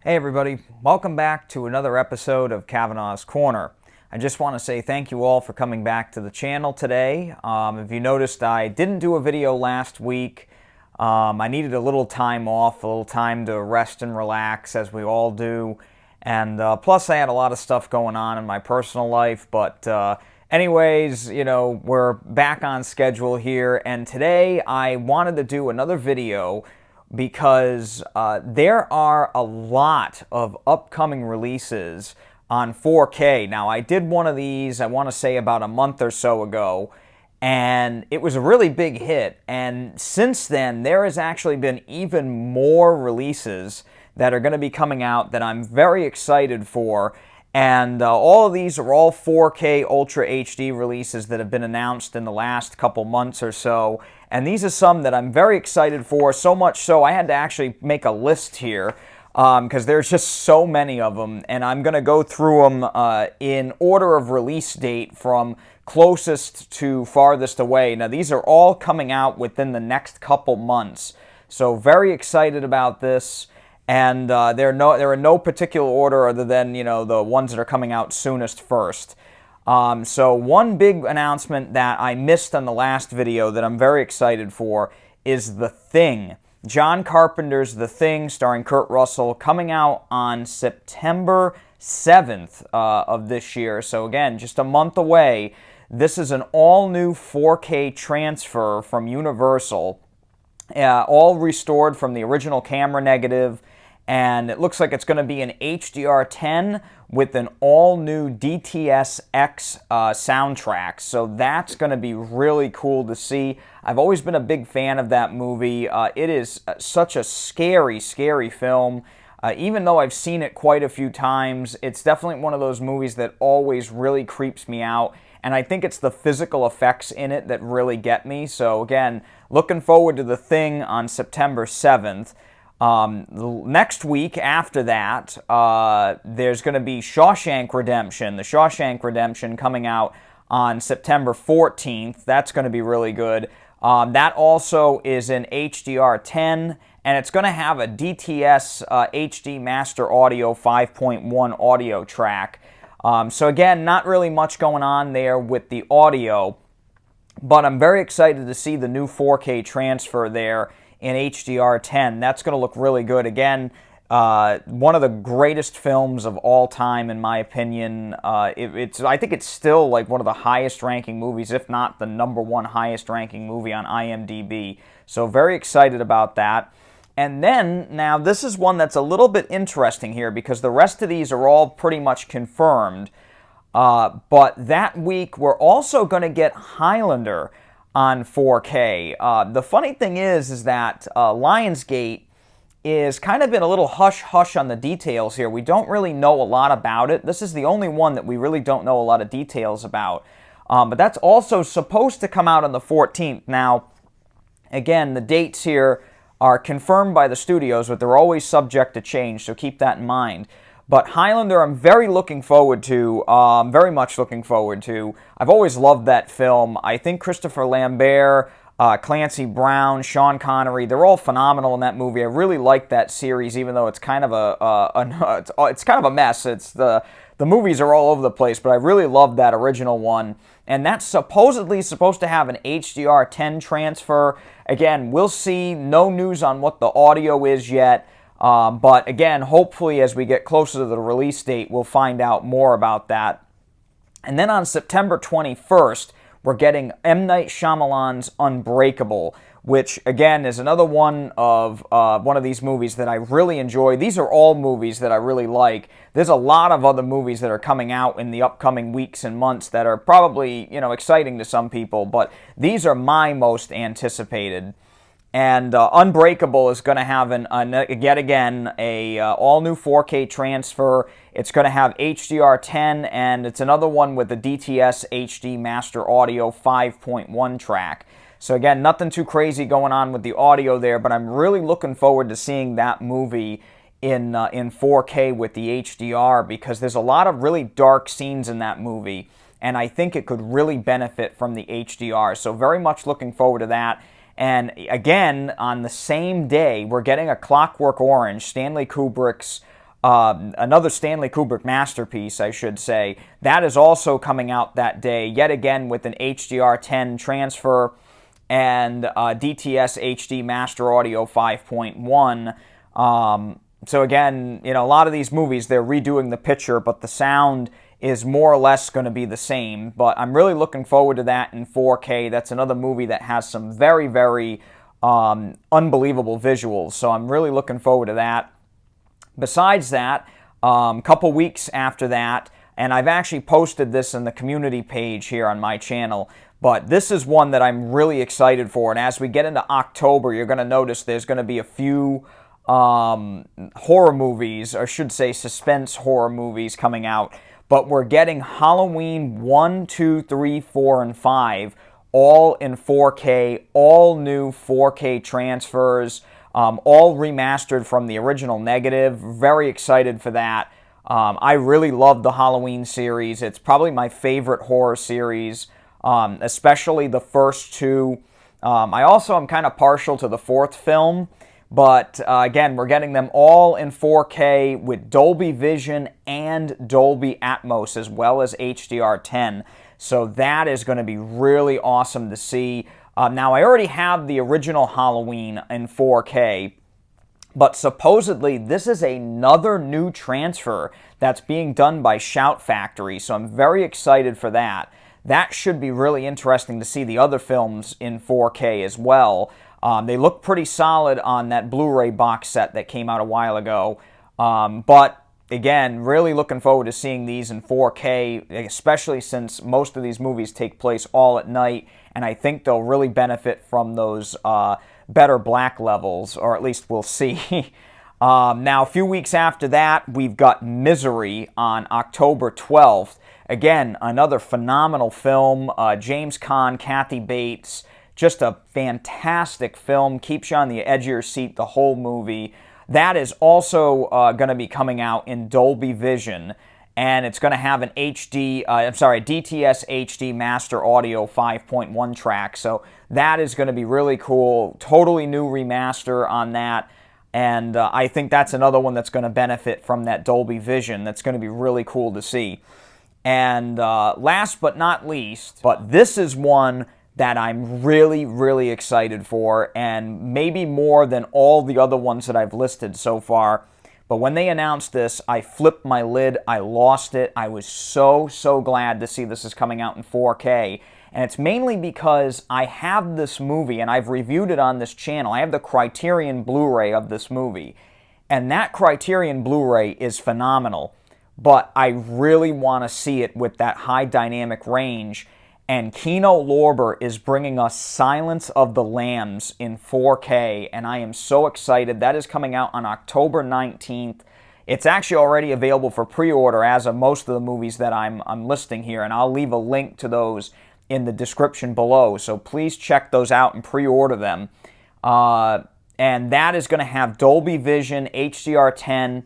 Hey everybody, welcome back to another episode of Kavanaugh's Corner. I just want to say thank you all for coming back to the channel today. If you noticed, I didn't do a video last week. I needed a little time off, a little time to rest and relax, as we all do. And plus I had a lot of stuff going on in my personal life, but anyways, we're back on schedule here, and today I wanted to do another video because there are a lot of upcoming releases on 4K. Now, I did one of these, I want to say about a month or so ago, and it was a really big hit. And since then, there has actually been even more releases that are going to be coming out that I'm very excited for. And all of these are all 4K Ultra HD releases that have been announced in the last couple months or so. And these are some that I'm very excited for, so much so I had to actually make a list here because there's just so many of them. And I'm going to go through them in order of release date from closest to farthest away. Now, these are all coming out within the next couple months. So very excited about this. And they're in no particular order other than, the ones that are coming out soonest first. So one big announcement that I missed on the last video that I'm very excited for is The Thing. John Carpenter's The Thing, starring Kurt Russell, coming out on September 7th of this year. So again, just a month away. This is an all-new 4K transfer from Universal, all restored from the original camera negative. And it looks like it's going to be an HDR10 with an all-new DTS-X soundtrack. So that's going to be really cool to see. I've always been a big fan of that movie. It is such a scary, scary film. Even though I've seen it quite a few times, it's definitely one of those movies that always really creeps me out. And I think it's the physical effects in it that really get me. So again, looking forward to The Thing on September 7th. Next week after that, there's going to be Shawshank Redemption. The Shawshank Redemption coming out on September 14th. That's going to be really good. That also is in HDR10, and it's going to have a DTS HD Master Audio 5.1 audio track. So again, not really much going on there with the audio, but I'm very excited to see the new 4K transfer there in HDR10. That's going to look really good. Again, one of the greatest films of all time, in my opinion. I think it's still like one of the highest ranking movies, if not the #1 highest ranking movie on IMDb. So very excited about that. And then, now this is one that's a little bit interesting here because the rest of these are all pretty much confirmed. But that week, we're also going to get Highlander on 4K. The funny thing is that Lionsgate is kind of been a little hush-hush on the details here. We don't really know a lot about it. This is the only one that we really don't know a lot of details about. But that's also supposed to come out on the 14th. Now, again, the dates here are confirmed by the studios, but they're always subject to change, so keep that in mind. But Highlander, I'm very looking forward to, very much looking forward to. I've always loved that film. I think Christopher Lambert, Clancy Brown, Sean Connery, they're all phenomenal in that movie. I really like that series, even though it's kind of it's kind of a mess. It's the movies are all over the place, but I really love that original one. And that's supposedly supposed to have an HDR10 transfer. Again, we'll see. No news on what the audio is yet. But again, hopefully as we get closer to the release date, we'll find out more about that. And then on September 21st, we're getting M. Night Shyamalan's Unbreakable, which again is another one of these movies that I really enjoy. These are all movies that I really like. There's a lot of other movies that are coming out in the upcoming weeks and months that are probably, exciting to some people, but these are my most anticipated. And Unbreakable is going to have yet again a all-new 4K transfer. It's going to have HDR10, and it's another one with the DTS HD Master Audio 5.1 track. So again, nothing too crazy going on with the audio there, but I'm really looking forward to seeing that movie in 4K with the HDR, because there's a lot of really dark scenes in that movie, and I think it could really benefit from the HDR. So very much looking forward to that. And again, on the same day, we're getting A Clockwork Orange, Stanley Kubrick's another Stanley Kubrick masterpiece, I should say. That is also coming out that day, yet again with an HDR10 transfer and DTS HD Master Audio 5.1. So again, a lot of these movies, they're redoing the picture, but the sound is more or less going to be the same. But I'm really looking forward to that in 4K. That's another movie that has some very, very unbelievable visuals. So I'm really looking forward to that. Besides that, a couple weeks after that, and I've actually posted this in the community page here on my channel, but this is one that I'm really excited for. And as we get into October, you're going to notice there's going to be a few horror movies, or I should say suspense horror movies coming out. But we're getting Halloween 1, 2, 3, 4, and 5 all in 4K, all new 4K transfers, all remastered from the original negative. Very excited for that. I really love the Halloween series. It's probably my favorite horror series, especially the first two. I also am kind of partial to the fourth film, but again, we're getting them all in 4K with Dolby Vision and Dolby Atmos, as well as HDR10. So that is going to be really awesome to see. Now, I already have the original Halloween in 4K, but supposedly this is another new transfer that's being done by Shout Factory, so I'm very excited for that. That should be really interesting to see the other films in 4K as well. They look pretty solid on that Blu-ray box set that came out a while ago, but again, really looking forward to seeing these in 4K, especially since most of these movies take place all at night, and I think they'll really benefit from those better black levels, or at least we'll see. Now, a few weeks after that, we've got Misery on October 12th. Again, another phenomenal film. James Caan, Kathy Bates, just a fantastic film. Keeps you on the edge of your seat the whole movie. That is also going to be coming out in Dolby Vision, and it's going to have an DTS HD Master Audio 5.1 track, so that is going to be really cool. Totally new remaster on that, and I think that's another one that's going to benefit from that Dolby Vision. That's going to be really cool to see. And last but not least, but this is one that I'm really, really excited for, and maybe more than all the other ones that I've listed so far. But when they announced this, I flipped my lid, I lost it. I was so, so glad to see this is coming out in 4K. And it's mainly because I have this movie, and I've reviewed it on this channel. I have the Criterion Blu-ray of this movie. And that Criterion Blu-ray is phenomenal. But I really want to see it with that high dynamic range. And Kino Lorber is bringing us Silence of the Lambs in 4K, and I am so excited. That is coming out on October 19th. It's actually already available for pre-order, as of most of the movies that I'm listing here, and I'll leave a link to those in the description below, so please check those out and pre-order them. And that is going to have Dolby Vision, HDR10,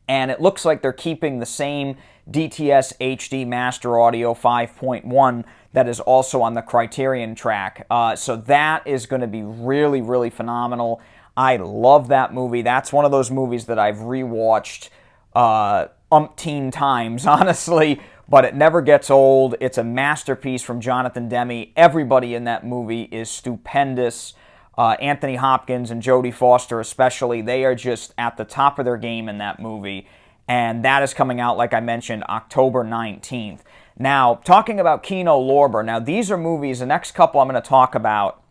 and it looks like they're keeping the same DTS HD Master Audio 5.1 that is also on the Criterion track. So that is going to be really, really phenomenal. I love that movie. That's one of those movies that I've rewatched umpteen times, honestly, but it never gets old. It's a masterpiece from Jonathan Demme. Everybody in that movie is stupendous. Anthony Hopkins and Jodie Foster especially, they are just at the top of their game in that movie. And that is coming out, like I mentioned, October 19th. Now, talking about Kino Lorber, now these are movies, the next couple I'm going to talk about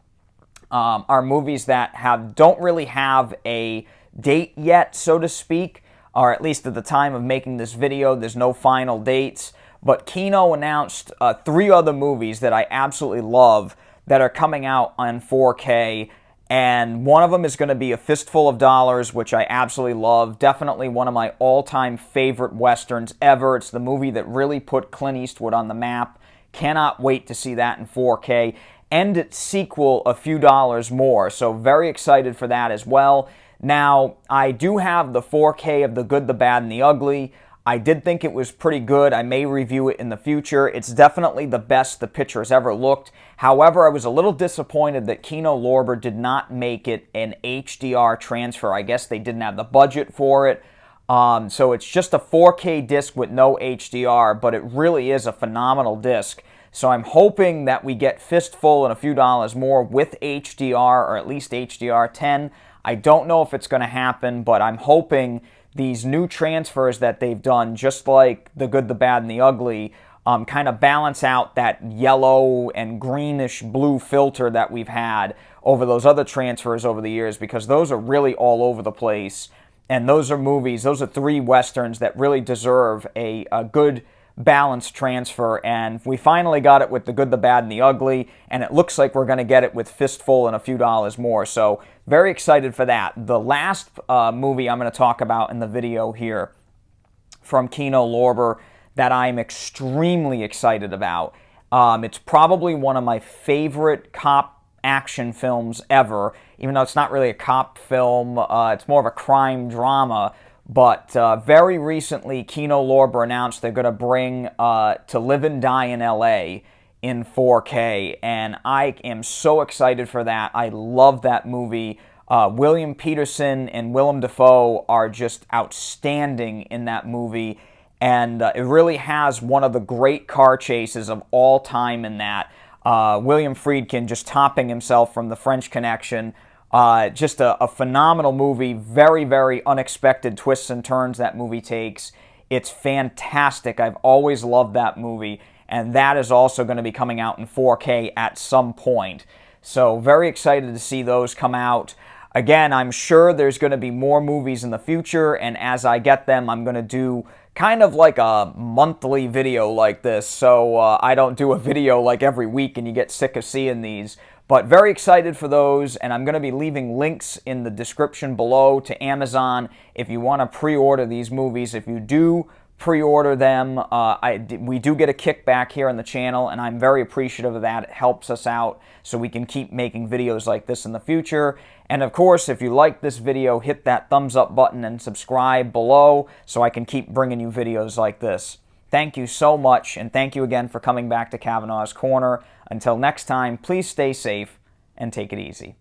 are movies that don't really have a date yet, so to speak, or at least at the time of making this video, there's no final dates. But Kino announced 3 other movies that I absolutely love that are coming out on 4K. And one of them is going to be A Fistful of Dollars, which I absolutely love. Definitely one of my all-time favorite Westerns ever. It's the movie that really put Clint Eastwood on the map. Cannot wait to see that in 4K. And its sequel, A Few Dollars More. So very excited for that as well. Now, I do have the 4K of The Good, the Bad, and the Ugly. I did think it was pretty good. I may review it in the future. It's definitely the best the picture has ever looked. However, I was a little disappointed that Kino Lorber did not make it an HDR transfer. I guess they didn't have the budget for it. So it's just a 4K disc with no HDR, but it really is a phenomenal disc. So I'm hoping that we get Fistful and a few dollars more with HDR, or at least HDR10. I don't know if it's going to happen, but I'm hoping these new transfers that they've done, just like The Good, the Bad, and the Ugly, kind of balance out that yellow and greenish blue filter that we've had over those other transfers over the years, because those are really all over the place. And those are movies, those are three Westerns that really deserve a good balanced transfer. And we finally got it with The Good, the Bad, and the Ugly, and it looks like we're going to get it with Fistful and a few dollars more. So very excited for that. The last movie I'm going to talk about in the video here from Kino Lorber that I'm extremely excited about. It's probably one of my favorite cop action films ever, even though it's not really a cop film. It's more of a crime drama. But very recently, Kino Lorber announced they're going to bring To Live and Die in L.A. in 4K, and I am so excited for that. I love that movie. William Peterson and Willem Dafoe are just outstanding in that movie, and it really has one of the great car chases of all time in that. William Friedkin just topping himself from The French Connection. Just a phenomenal movie, very, very unexpected twists and turns that movie takes. It's fantastic. I've always loved that movie, and that is also going to be coming out in 4K at some point. So very excited to see those come out. Again, I'm sure there's going to be more movies in the future, and as I get them, I'm going to do kind of like a monthly video like this, so I don't do a video like every week and you get sick of seeing these. But very excited for those, and I'm going to be leaving links in the description below to Amazon if you want to pre-order these movies. If you do pre-order them, we do get a kickback here on the channel, and I'm very appreciative of that. It helps us out so we can keep making videos like this in the future. And of course, if you like this video, hit that thumbs up button and subscribe below so I can keep bringing you videos like this. Thank you so much, and thank you again for coming back to Kavanaugh's Corner. Until next time, please stay safe and take it easy.